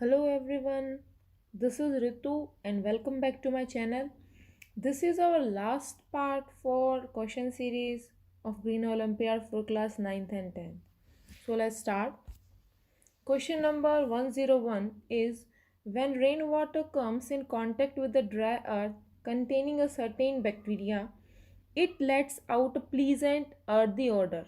Hello everyone, this is Ritu and welcome back to my channel. This is our last part for question series of Green Olympiad for class 9th and 10th. So let's start. Question number 101 is when rainwater comes in contact with the dry earth containing a certain bacteria, it lets out a pleasant earthy odor.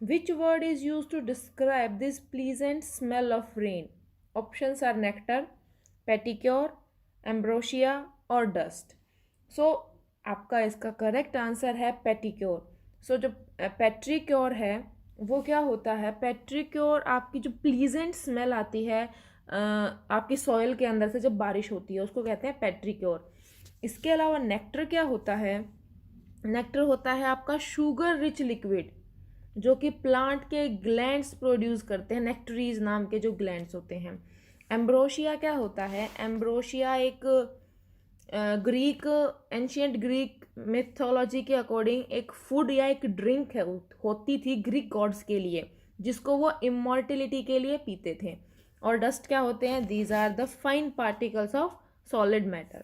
Which word is used to describe this pleasant smell of rain? Options are nectar, पेटिक्योर, एम्ब्रोशिया और dust. सो आपका इसका correct answer है पेटिक्योर. सो जो पेट्रिक्योर है वो क्या होता है? पेट्रिक्योर आपकी जो प्लीजेंट स्मेल आती है आपकी सॉइल के अंदर से जब बारिश होती है उसको कहते हैं पेट्रिक्योर. इसके अलावा नेक्टर क्या होता है? नेक्टर होता है आपका शुगर रिच लिक्विड जो कि प्लांट के ग्लैंड्स प्रोड्यूस करते हैं, नेक्टरीज नाम के जो ग्लैंड्स होते हैं. एम्ब्रोशिया क्या होता है? एम्ब्रोशिया एक ग्रीक एंशियंट ग्रीक मिथोलॉजी के अकॉर्डिंग एक फूड या एक ड्रिंक है होती थी ग्रीक गॉड्स के लिए जिसको वो इमॉर्टिलिटी के लिए पीते थे. और डस्ट क्या होते हैं? These are the fine particles of solid matter.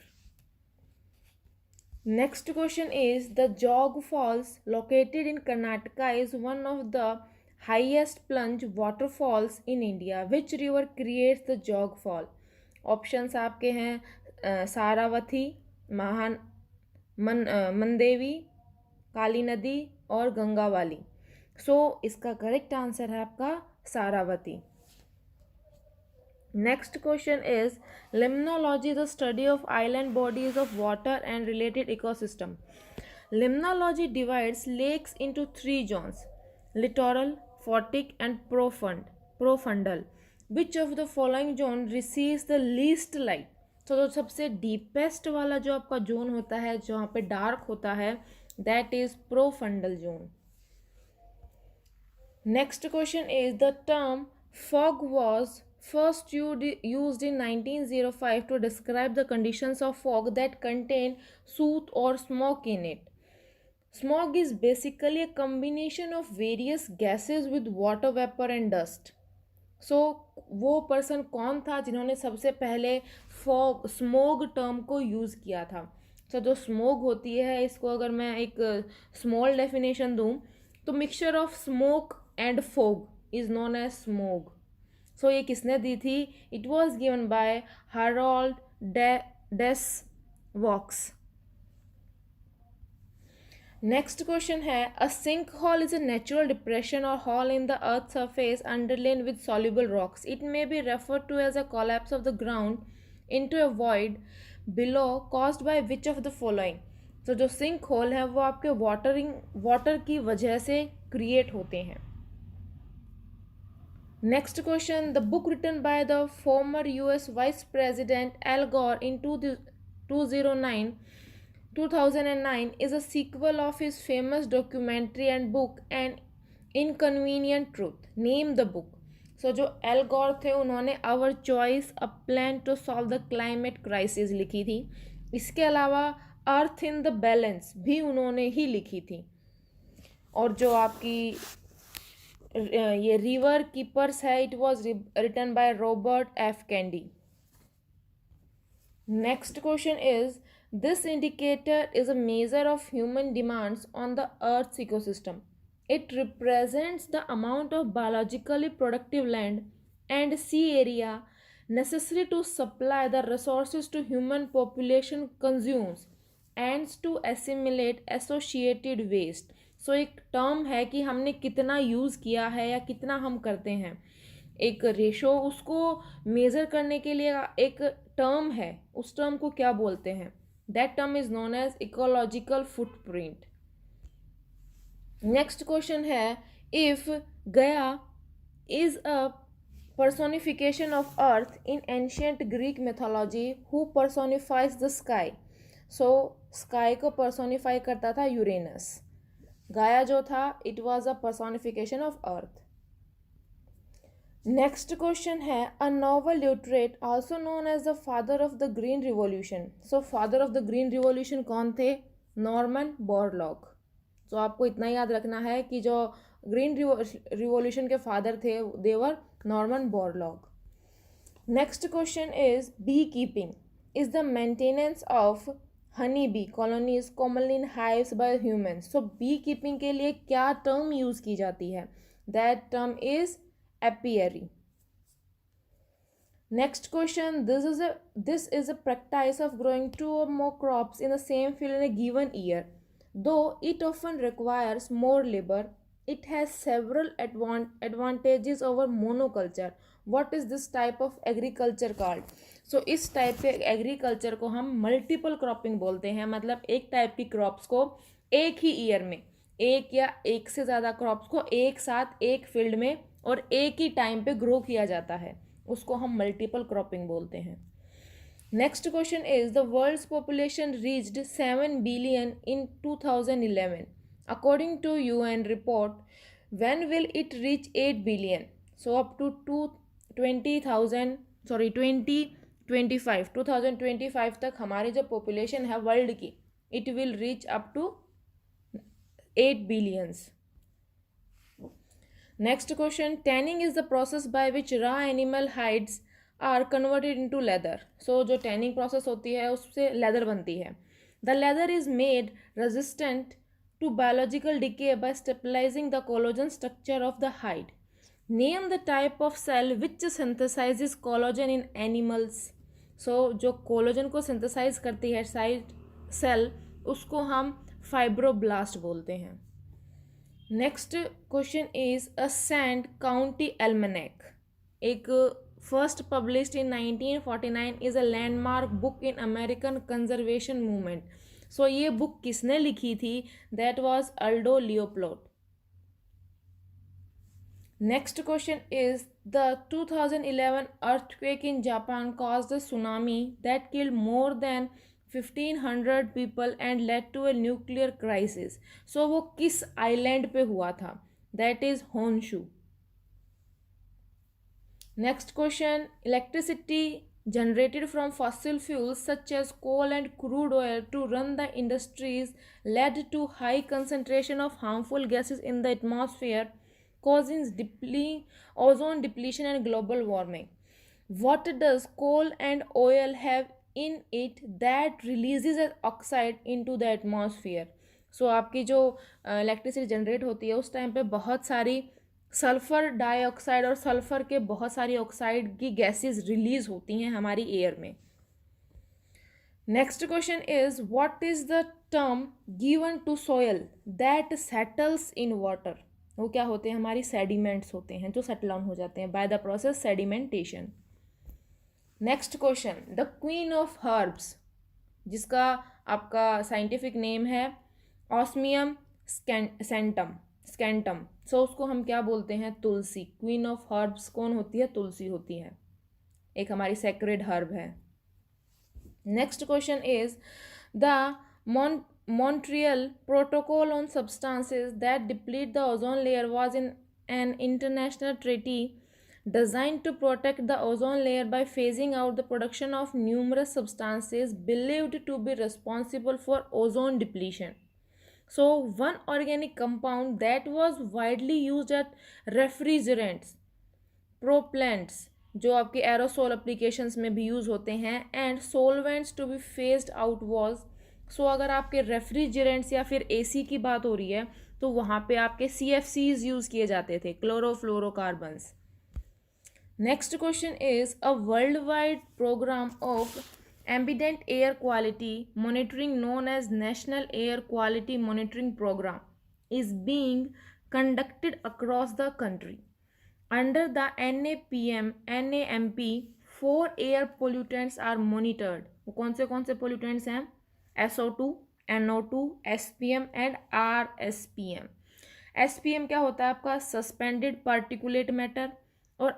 Next question is the Jog Falls located in Karnataka is one of the highest plunge waterfalls in India. Which river creates the Jog Fall? Options आपके हैं सारावती, मनदेवी, काली नदी और गंगावाली. इसका correct answer है आपका Sharavati. Next question is limnology, the study of island bodies of water and related ecosystem. Limnology divides lakes into three zones: littoral, photic and profundal. Which of the following zone receives the least light? तो जो सबसे deepest वाला जो आपका zone होता है जहाँ पे डार्क होता है that is profundal zone. Next question is the term fog was first used in 1905 to describe the conditions of fog that contain soot or smoke in it. Smog is basically a combination of various gases with water vapor and dust. वो person कौन था जिन्होंने सबसे पहले fog smog term को use किया था? जो स्मोग होती है इसको अगर मैं एक स्मॉल डेफिनेशन दूँ तो mixture of smoke and fog is known as smog. ये किसने दी थी? It was given by Harold Des Voeux. Next question है a sinkhole is a natural depression और hole in the earth surface underlain with soluble rocks. It may be refer to as a collapse of the ground into a void below caused by which of the following. तो जो sink hole है वो आपके water की वजह से create होते हैं. Next question the book written by the former US vice president Al Gore in 2009 is a sequel of his famous documentary and book An Inconvenient Truth. Name the book. जो Al Gore थे उन्होंने our choice a plan to solve the climate crisis लिखी थी. इसके अलावा अर्थ in the balance भी उन्होंने ही लिखी थी. और जो आपकी ये रिवर कीपर्स है it was written by Robert F Kennedy. Next question is this indicator is a measure of human demands on the earth's ecosystem. It represents the amount of biologically productive land and sea area necessary to supply the resources to human population consumes and to assimilate associated waste. एक term है कि हमने कितना use किया है या कितना हम करते हैं. एक रेशो उसको मेज़र करने के लिए एक टर्म है, उस टर्म को क्या बोलते हैं? That term is known as ecological footprint. Next question है if Gaia is a personification of earth in ancient Greek mythology, who personifies the sky? Sky को personify करता था यूरेनस. गाया जो था it was a personification of earth. Next question है a Nobel laureate also known as the father of the green revolution. Father of the green revolution कौन थे? Norman Borlaug. आपको इतना याद रखना है कि जो ग्रीन रिवॉल्यूशन के फादर थे देवर Norman Borlaug. Next question is beekeeping is the maintenance of honey bee colonies commonly in hives by humans. So beekeeping के लिए क्या term use की जाती है? That term is apiary. Next question, this is a practice of growing two or more crops in the same field in a given year. Though it often requires more labor, it has several advantages over monoculture. What is this type of agriculture called? So इस type के agriculture को हम multiple cropping बोलते हैं. मतलब एक type की crops को एक ही ईयर में, एक या एक से ज़्यादा क्रॉप्स को एक साथ एक फील्ड में और एक ही टाइम पे ग्रो किया जाता है, उसको हम मल्टीपल क्रॉपिंग बोलते हैं. Next question is the world's population reached 7 billion in 2011 according to UN report. When will it reach 8 billion? So up to 2025 तक हमारी जो पॉपुलेशन है वर्ल्ड की, it will reach up to 8 billions. Next question, tanning is the process by which raw animal hides are converted into leather. So जो tanning process होती है उससे leather बनती है. The leather is made resistant to biological decay by stabilizing the collagen structure of the hide. Name the type of cell which synthesizes collagen in animals. So जो collagen को synthesize करती है cell, उसको हम fibroblast बोलते हैं. Next question is a Sand County Almanac. एक first published in 1949 is a landmark book in American conservation movement. So ये बुक किसने लिखी थी? That was Aldo Leopold. Next question is the 2011 earthquake in Japan caused a tsunami that killed more than 1500 people and led to a nuclear crisis. So वो किस island पे हुआ था? That is Honshu. Next question, electricity generated from fossil fuels such as coal and crude oil to run the industries led to high concentration of harmful gases in the atmosphere, causing ozone depletion and global warming. What does coal and oil have in it that releases as oxide into the atmosphere? So आपकी जो electricity generate होती है उस time पे बहुत सारी sulphur dioxide और sulphur के बहुत सारी ऑक्साइड की गैसेस रिलीज होती हैं हमारी एयर में. Next question is what is the term given to soil that settles in water. वो क्या होते हैं? हमारी सेडिमेंट्स होते हैं जो सेटल डाउन हो जाते हैं by the process sedimentation. Next question, the queen of herbs, जिसका आपका साइंटिफिक नेम है ऑस्मियम स्कैंटम. सो उसको हम क्या बोलते हैं? तुलसी. क्वीन ऑफ हर्ब्स कौन होती है? तुलसी होती है, एक हमारी सेक्रेड हर्ब है. Next question is the Montreal Protocol on Substances that Deplete the Ozone Layer was in an international treaty designed to protect the ozone layer by phasing out the production of numerous substances believed to be responsible for ozone depletion. So, one organic compound that was widely used as refrigerants, propellants, जो आपके aerosol applications में भी use होते हैं, and solvents to be phased out was. So अगर आपके refrigerants या फिर एसी की बात हो रही है तो वहाँ पे आपके CFCs यूज़ किए जाते थे, chlorofluorocarbons. Next question is a worldwide program of ambient air quality monitoring known as National Air Quality Monitoring Program is being conducted across the country. Under the NAMP, 4 air pollutants are monitored. वो कौन से pollutants हैं? SO2, NO2, SPM and RSPM. SPM क्या होता है आपका? Suspended particulate matter. और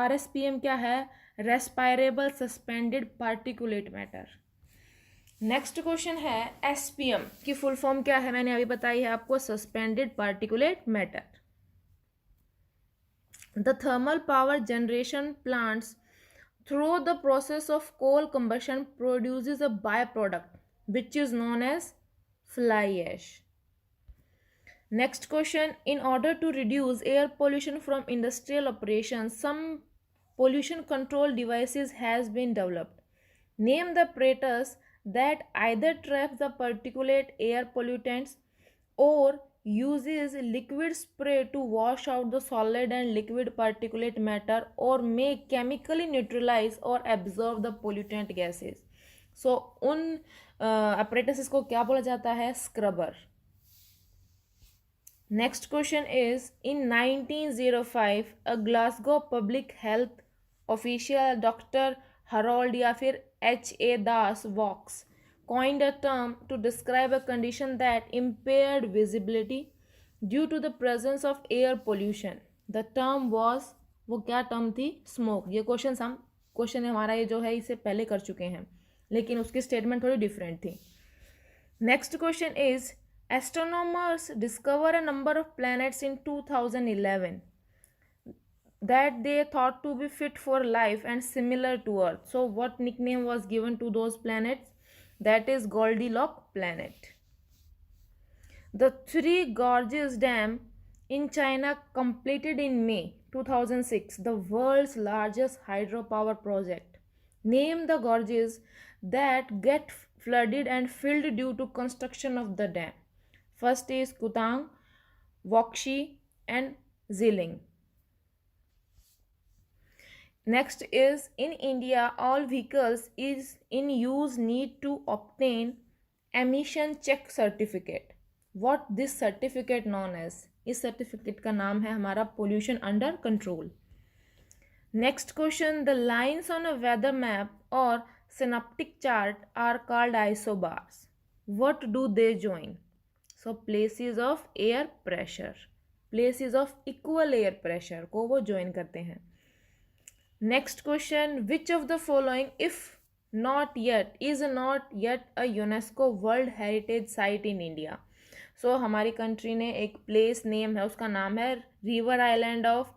RSPM क्या है? Respirable suspended particulate matter. Next question है SPM की फुल फॉर्म क्या है? मैंने अभी बताई है आपको, suspended particulate matter. The thermal power generation plants through the process of coal combustion produces a byproduct which is known as fly ash. Next question, in order to reduce air pollution from industrial operations, some pollution control devices has been developed. Name the apparatus that either traps the particulate air pollutants or uses liquid spray to wash out the solid and liquid particulate matter or may chemically neutralize or absorb the pollutant gases. So उन apparatus को क्या बोला जाता है? Scrubber. Next question is, in 1905 a Glasgow public health official Dr. Harold या फिर H.A. Das Vaux coined a term to describe a condition that impaired visibility due to the presence of air pollution. The term was, वो क्या term थी? Smoke. ये question हमारा ये जो है इसे पहले कर चुके हैं, लेकिन उसकी स्टेटमेंट थोड़ी डिफरेंट थी. Next question is, astronomers discover a number of planets in 2011 that they thought to be fit for life and similar to Earth. So what nickname was given to those planets? That is Goldilocks planet. The Three Gorges Dam in China completed in May 2006, the world's largest hydropower project. Name the gorges that get flooded and filled due to construction of the dam. First is Kutang, Wokshi and Ziling. Next is, in India all vehicles is in use need to obtain emission check certificate. What this certificate known as? इस certificate का नाम है हमारा pollution under control. Next question, the lines on a weather map or synoptic chart are called isobars. What do they join? So places of air pressure, places of equal air pressure को वो join करते हैं. Next question, which of the following if not yet is not yet a UNESCO World Heritage Site in India? So हमारी country ने एक place name है, उसका नाम है river island of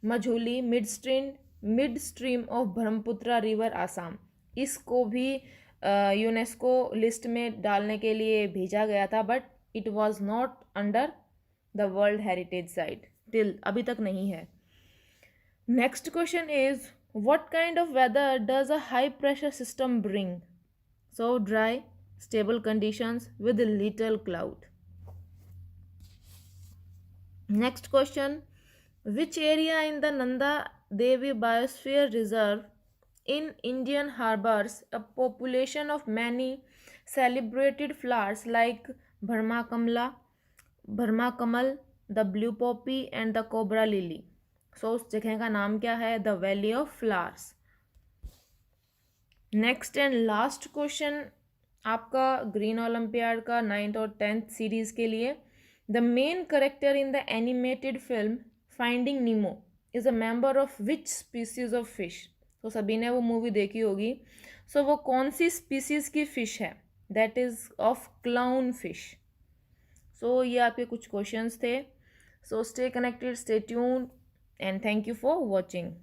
Majuli mid stream of Brahmaputra river Assam. इसको भी यूनेस्को लिस्ट में डालने के लिए भेजा गया था, but it was not under the World Heritage Site till अभी तक नहीं है. Next question is, what kind of weather does a high pressure system bring? So dry, stable conditions with little cloud. Next question, which area in the Nanda Devi Biosphere Reserve in Indian harbors a population of many celebrated flowers like Burma Kamal, the blue poppy and the cobra lily. So उस जगह का नाम क्या है? The Valley of Flowers. Next and last question आपका green olympiad का 9th और 10th series के लिए. The main character in the animated film Finding Nemo is a member of which species of fish? तो सभी ने वो मूवी देखी होगी. So वो कौन सी स्पीसीज की फिश है? That is of clown fish. So ये आपके कुछ क्वेश्चंस थे. So stay connected, stay tuned and thank you for watching.